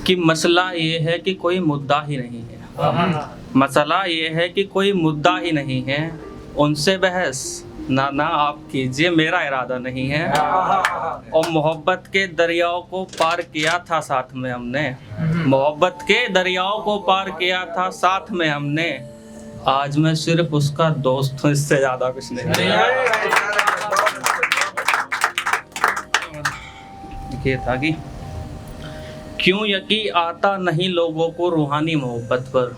कि मसला ये है कि कोई मुद्दा ही नहीं है। मसला ये है कि कोई मुद्दा ही नहीं है, उनसे बहस ना आप कीजिए, मेरा इरादा नहीं है। और मोहब्बत के दरियाओं को पार किया था साथ में हमने, मोहब्बत के दरियाओं को पार किया था साथ में हमने। आज मैं सिर्फ उसका दोस्त हूँ, इससे ज्यादा कुछ नहीं। ये था कि क्यों यकीन आता नहीं लोगों को रूहानी मोहब्बत पर,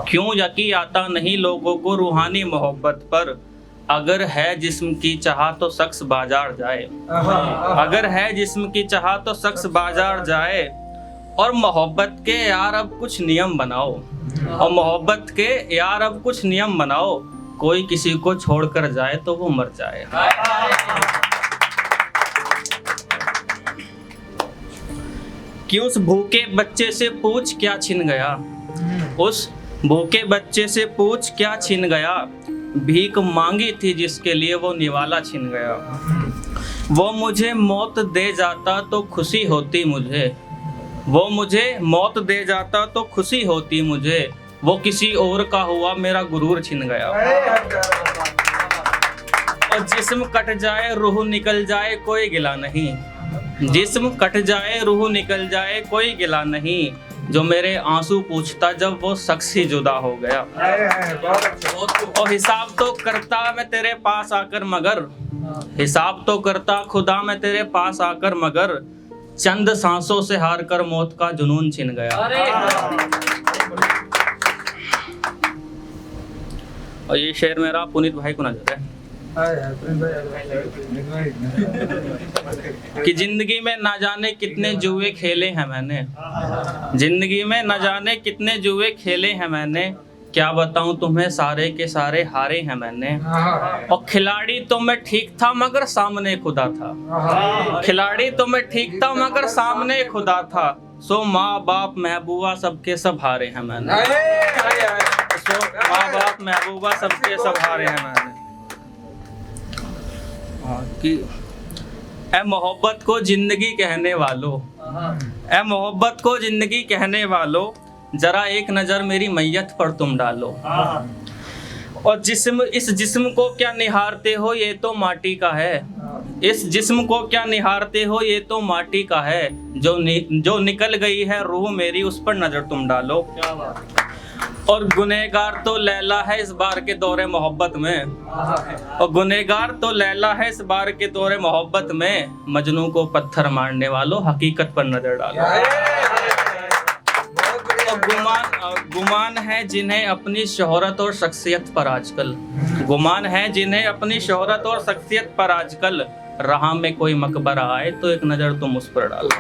क्यों यकीन आता नहीं लोगों को रूहानी मोहब्बत पर। अगर है जिस्म की चाह तो शख्स बाजार जाए, अगर है जिस्म की चाह तो शख्स बाजार जाए। और मोहब्बत के यार अब कुछ नियम बनाओ, और मोहब्बत के यार अब कुछ नियम बनाओ। कोई किसी को छोड़कर जाए तो वो मर जाए। कि उस भूखे बच्चे से पूछ क्या छिन गया, उस भूखे बच्चे से पूछ क्या छिन गया। भीख मांगी थी जिसके लिए वो निवाला छिन गया। वो मुझे मौत दे जाता तो खुशी होती मुझे, वो मुझे मौत दे जाता तो खुशी होती मुझे। वो किसी और का हुआ मेरा गुरूर छिन गया। और जिस्म कट जाए रूह निकल जाए कोई गिला नहीं, जिस्म कट जाए रूह निकल जाए कोई गिला नहीं। जो मेरे आंसू पूछता जब वो शख्स ही जुदा हो गया। और हिसाब तो करता मैं तेरे पास आकर मगर, हिसाब तो करता खुदा मैं तेरे पास आकर मगर। चंद सांसों से हार कर मौत का जुनून छिन गया। और ये शेर मेरा पुनीत भाई को नजर है कि जिंदगी में ना जाने कितने जुए खेले हैं मैंने, जिंदगी में न जाने कितने जुए खेले हैं मैंने। क्या बताऊं तुम्हें सारे के सारे हारे हैं मैंने। और खिलाड़ी तो मैं ठीक था मगर सामने खुदा था, खिलाड़ी तो मैं ठीक था मगर सामने खुदा था। सो माँ बाप महबूबा सबके सब हारे हैं मैंने, सो माँ बाप महबूबा सबके सब हारे हैं मैंने। कि ए मोहब्बत को जिंदगी कहने वालों, ए मोहब्बत को जिंदगी कहने वालों। जरा एक नजर मेरी मैयत पर तुम डालो। और जिस्म, इस जिस्म को क्या निहारते हो ये तो माटी का है, इस जिस्म को क्या निहारते हो ये तो माटी का है। जो निकल गई है रूह मेरी उस पर नजर तुम डालो। और गुनहगार तो लैला है इस बार के दौरे मोहब्बत में, और गुनहगार तो लैला है इस बार के दौरे मोहब्बत में। मजनू को पत्थर मारने वालों हकीकत पर नजर डालो। और गुमान है जिन्हें अपनी शोहरत और शख्सियत पर आजकल, गुमान है जिन्हें अपनी शोहरत और शख्सियत पर आजकल। राह में कोई मकबरा आए तो एक नजर तुम उस पर डालो।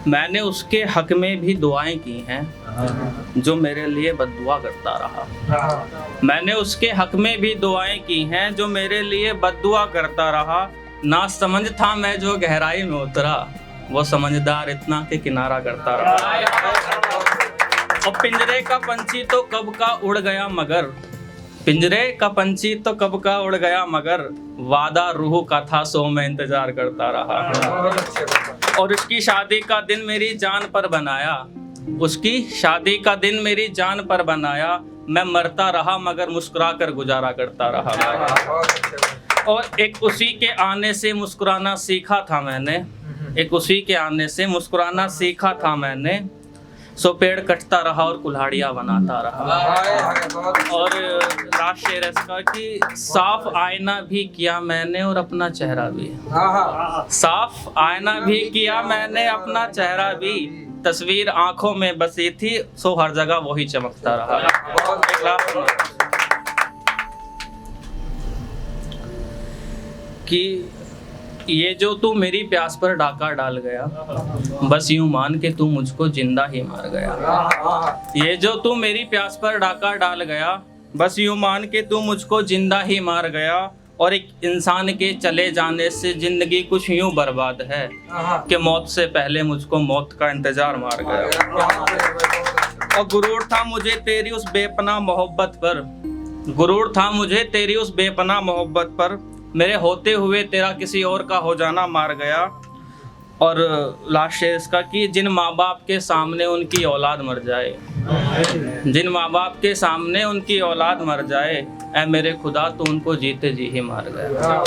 मैंने उसके हक में भी दुआएं की हैं जो मेरे लिए बद्दुआ करता रहा। मैंने उसके हक में भी दुआएं की हैं जो मेरे लिए बद्दुआ करता रहा। ना समझ था मैं जो गहराई में उतरा, वो समझदार इतना के किनारा करता रहा। और पिंजरे का पंछी तो कब का उड़ गया मगर, पिंजरे का पंछी तो कब का उड़ गया मगर। वादा रूह का था सो मैं इंतजार करता रहा। और उसकी शादी का दिन मेरी जान पर बनाया, उसकी शादी का दिन मेरी जान पर बनाया। मैं मरता रहा मगर मुस्कुरा कर गुजारा करता रहा। और एक उसी के आने से मुस्कुराना सीखा था मैंने, एक उसी के आने से मुस्कुराना सीखा था मैंने। सो पेड़ कटता रहा और कुल्हाड़ियाँ बनाता रहा। और लास्ट शेर इसका कि साफ आईना भी किया मैंने और अपना चेहरा भी, साफ आईना भी किया मैंने अपना चेहरा भी। तस्वीर आंखों में बसी थी सो हर जगह वही चमकता रहा। कि ये जो तू मेरी प्यास पर डाका डाल गया, बस यूं मान के तू मुझको जिंदा ही मार गया। ये जो तू मेरी प्यास पर डाका डाल गया, बस यूं मान के तू मुझको जिंदा ही मार गया। और एक इंसान के चले जाने से जिंदगी कुछ यूं बर्बाद है कि मौत से पहले मुझको मौत का इंतजार मार गया। और गुरूर था मुझे तेरी उस बेपनाह मोहब्बत पर, गुरूर था मुझे तेरी उस बेपनाह मोहब्बत पर। मेरे होते हुए तेरा किसी और का हो जाना मार गया। और लास्ट शेर इसका कि जिन माँ बाप के सामने उनकी औलाद मर जाए, जिन माँ बाप के सामने उनकी औलाद मर जाए, ऐ मेरे खुदा तू उनको जीते जी ही मार गया।